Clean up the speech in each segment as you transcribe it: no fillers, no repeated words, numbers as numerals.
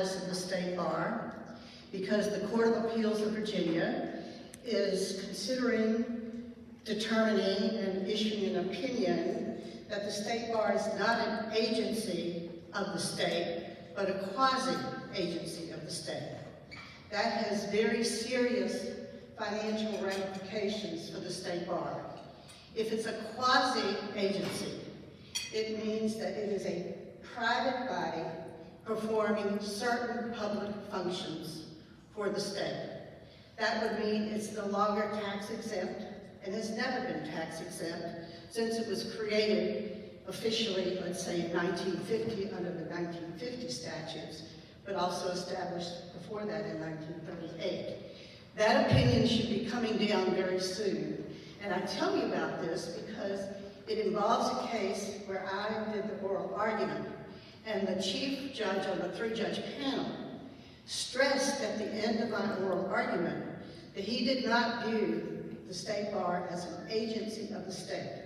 of the State Bar, because the Court of Appeals of Virginia is considering, determining, and issuing an opinion that the State Bar is not an agency of the state, but a quasi-agency of the state. That has very serious financial ramifications for the State Bar. If it's a quasi-agency, it means that it is a private body performing certain public functions for the state. That would mean it's no longer tax exempt and has never been tax exempt since it was created officially, let's say in 1950 under the 1950 statutes, but also established before that in 1938. That opinion should be coming down very soon. And I tell you about this because it involves a case where I did the oral argument, and the chief judge on the 3-judge panel stressed at the end of my oral argument that he did not view the State Bar as an agency of the state.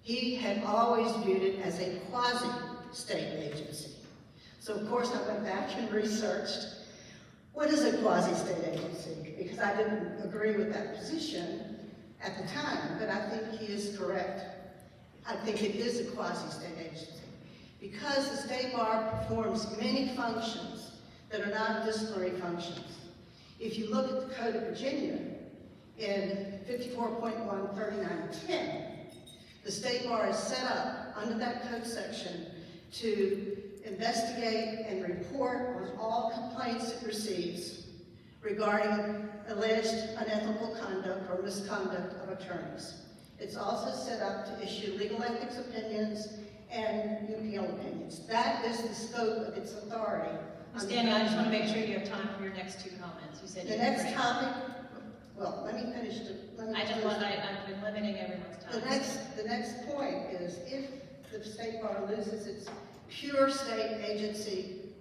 He had always viewed it as a quasi-state agency. So of course I went back and researched, what is a quasi-state agency? Because I didn't agree with that position at the time, but I think he is correct. I think it is a quasi-state agency because the State Bar performs many functions that are not disciplinary functions. If you look at the Code of Virginia in 54.13910, the State Bar is set up under that code section to investigate and report on all complaints it receives regarding alleged unethical conduct or misconduct of attorneys. It's also set up to issue legal ethics opinions and UPL opinions. That is the scope of its authority. Ms. Daniel, I just want to make sure you have time for your next two comments. You said the next topic, well, let me finish. I've been limiting everyone's time. The next point is if the State Bar loses its pure state agency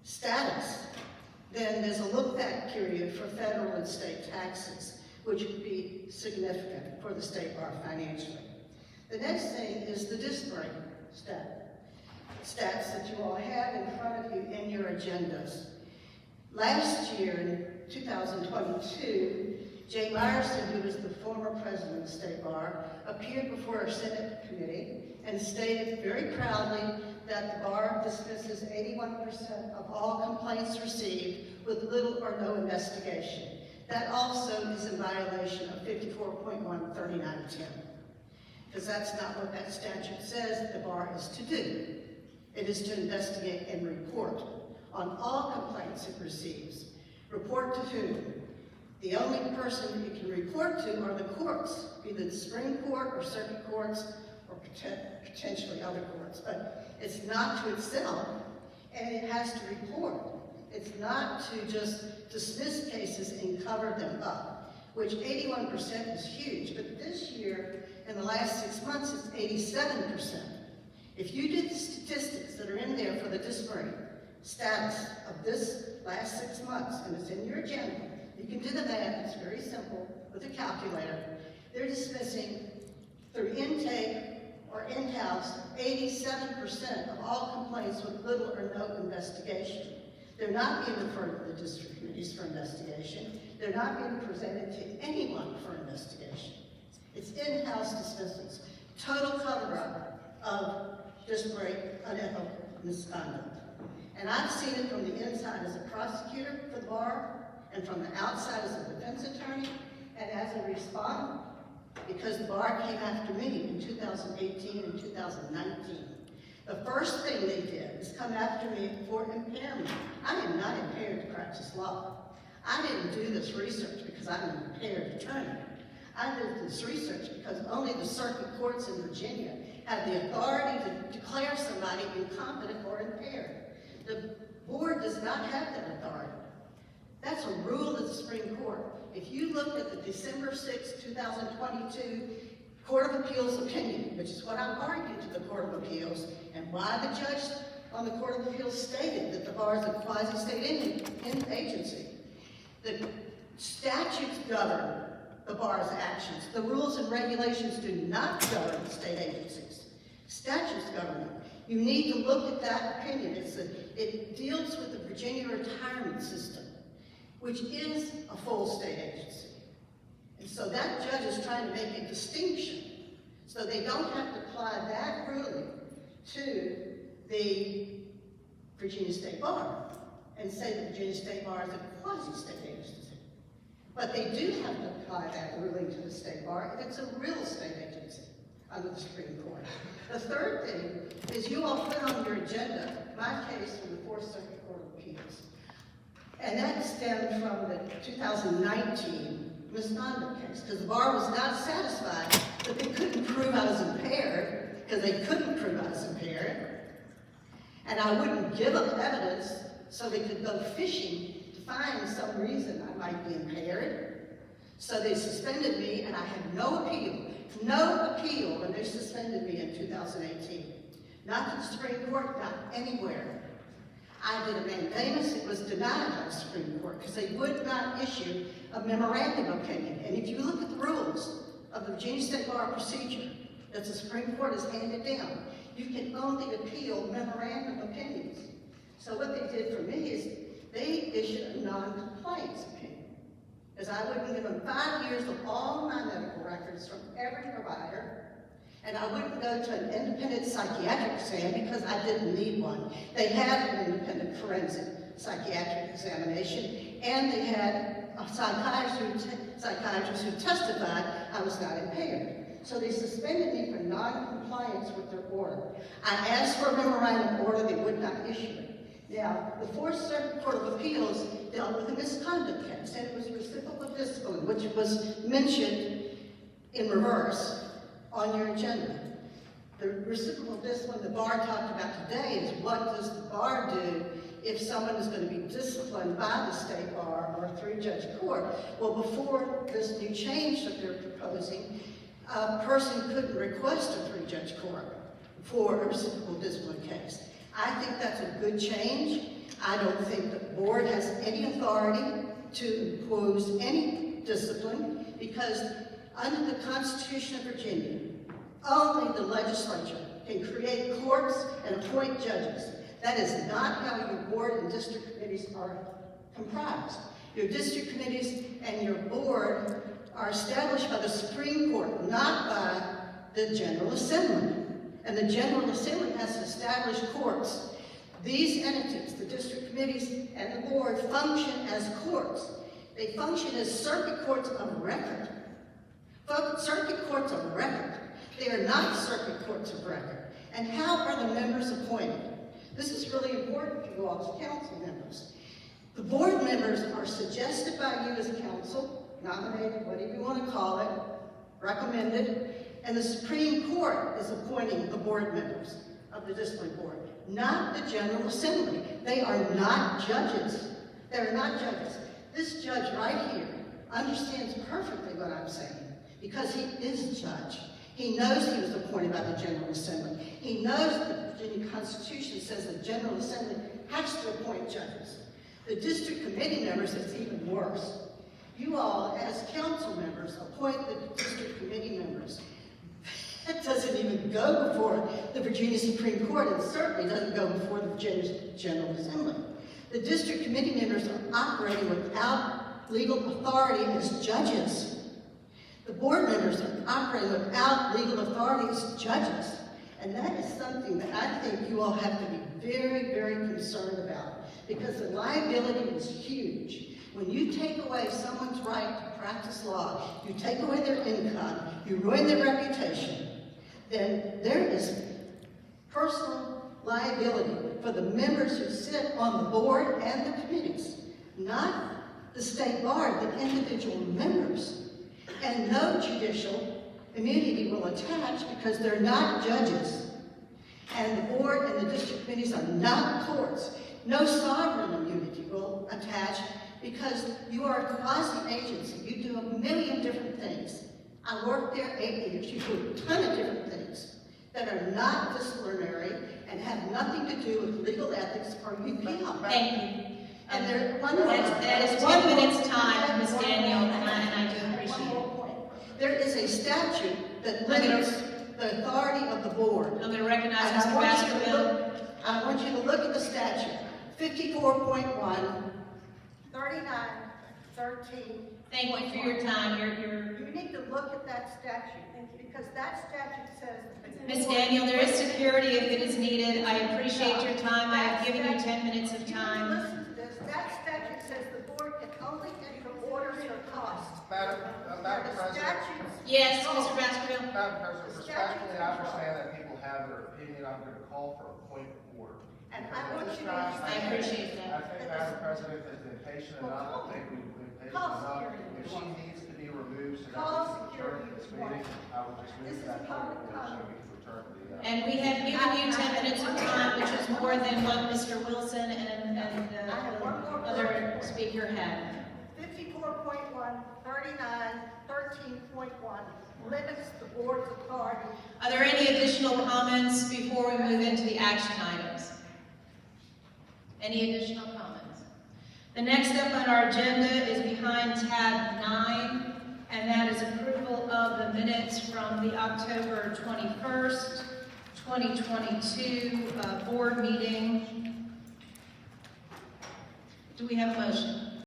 status, then there's a look-back period for federal and state taxes, which would be significant for the State Bar financially. The next thing is the disciplinary stats that you all have in front of you in your agendas. Last year, in 2022, Jay Myerson, who was the former president of the State Bar, appeared before our Senate committee and stated very proudly that the Bar dismisses 81% of all complaints received with little or no investigation. That also is in violation of 54.13910, because that's not what that statute says the Bar is to do. It is to investigate and report on all complaints it receives. Report to whom? The only person it can report to are the courts, either the Supreme Court or circuit courts or potentially other courts. But it's not to itself, and it has to report. It's not to just dismiss cases and cover them up, which 81% is huge. But this year, in the last 6 months, it's 87%. If you did the statistics that are in there for the disciplinary status of this last 6 months, and it's in your agenda, you can do the math, it's very simple, with a calculator. They're dismissing through intake or in-house 87% of all complaints with little or no investigation. They're not being referred to the district committees for investigation. They're not being presented to anyone for investigation. It's in-house dismissals, total cover-up of disciplinary unethical misconduct. And I've seen it from the inside as a prosecutor for the Bar, and from the outside as a defense attorney, and as a respondent, because the Bar came after me in 2018 and 2019. The first thing they did is come after me for impairment. I am not impaired to practice law. I didn't do this research because I'm an impaired attorney. I did this research because only the circuit courts in Virginia have the authority to declare somebody incompetent or impaired. The board does not have that authority. That's a rule of the Supreme Court. If you look at the December 6, 2022 Court of Appeals opinion, which is what I argued to the Court of Appeals, and why the judge on the Court of Appeals stated that the Bar is a quasi-state agency. The statutes govern the Bar's actions. The rules and regulations do not govern state agencies. Statutes govern them. You need to look at that opinion. It's the it deals with the Virginia retirement system, which is a full state agency. And so that judge is trying to make a distinction so they don't have to apply that ruling to the Virginia State Bar and say the Virginia State Bar is a quasi-state agency. But they do have to apply that ruling to the State Bar if it's a real state agency under the Supreme Court. The third thing is you all put on your agenda my case from the Fourth Circuit Court of Appeals. And that stemmed from the 2019 misconduct case, because the bar was not satisfied that they couldn't prove I was impaired, because they couldn't prove I was impaired. And I wouldn't give up evidence so they could go fishing to find some reason I might be impaired. So they suspended me, and I had no appeal. No appeal when they suspended me in 2018. Not to the Supreme Court, not anywhere. I did a mandamus. It was denied by the Supreme Court because they would not issue a memorandum opinion. And if you look at the rules of the Virginia State Bar procedure that the Supreme Court has handed down, you can only appeal memorandum opinions. So what they did for me is they issued a non-compliance opinion, as I wouldn't give them 5 years of all my medical records from every provider, and I wouldn't go to an independent psychiatric exam because I didn't need one. They had an independent forensic psychiatric examination, and they had a psychiatrist who testified I was not impaired. So they suspended me for non-compliance with their order. I asked for a memorandum order, they would not issue it. Now, the Fourth Circuit Court of Appeals dealt with a misconduct case, and it was reciprocal discipline, which was mentioned in reverse on your agenda. The reciprocal discipline the bar talked about today is what does the bar do if someone is going to be disciplined by the state bar or a three-judge court. Well, before this new change that they're proposing, a person couldn't request a three-judge court for a reciprocal discipline case. I think that's a good change. I don't think the board has any authority to impose any discipline because under the Constitution of Virginia, only the legislature can create courts and appoint judges. That is not how your board and district committees are comprised. Your district committees and your board are established by the Supreme Court, not by the General Assembly. And the General Assembly has to establish courts. These entities, the district committees and the board, function as courts. They function as circuit courts of record. Circuit courts of record. They are not circuit courts of record. And how are the members appointed? This is really important for you all as council members. The board members are suggested by you as council, nominated, whatever you want to call it, recommended, and the Supreme Court is appointing the board members of the discipline board, not the General Assembly. They are not judges. They're not judges. This judge right here understands perfectly what I'm saying because he is a judge. He knows he was appointed by the General Assembly. He knows the Virginia Constitution says the General Assembly has to appoint judges. The district committee members, it's even worse. You all, as council members, appoint the district committee members. That doesn't even go before the Virginia Supreme Court. It certainly doesn't go before the Virginia General Assembly. The district committee members are operating without legal authority as judges. The board members are operating without legal authority as judges. And that is something that I think you all have to be very, very concerned about because the liability is huge. When you take away someone's right to practice law, you take away their income, you ruin their reputation, then there is personal liability for the members who sit on the board and the committees, not the state bar, the individual members. And no judicial immunity will attach because they're not judges. And the board and the district committees are not courts. No sovereign immunity will attach because you are a quasi-agency. You do a million different things. I worked there 8 years. You do a ton of different things that are not disciplinary and have nothing to do with legal ethics or UPL. Thank you. And that is 2 minutes time, Ms. Daniel, and I do appreciate it. There is a statute that limits the authority of the board. I'm going to recognize Mr. Baskerville. I want you to look at the statute. 54.1, 39, 13. Thank you for your time. You need to look at that statute, because that statute says. Ms. Daniel, there is security if it is needed. I appreciate your time. I have given you 10 minutes of time. Listen to this, that statute says the board can only enter orders or costs. Madam President. Statutes. Yes, Mr. Baskerville? Madam President, respectfully, I understand that people have their opinion. I'm going to call for a point of order. And I want you to I understand. appreciate I that. think Madam President has been patient enough. I think we've been patient enough. If she needs to be removed so that we can return to this meeting, I will just move that point of order so we can return to the. And we have given you 10 minutes of time, which is more than what Mr. Wilson and the other speaker had. 54.1, 39, 13.1 limits the board's authority. Are there any additional comments before we move into the action items? Any additional comments? The next up on our agenda is behind tab 9, and that is approval of the minutes from the October 21st, 2022 board meeting. Do we have a motion?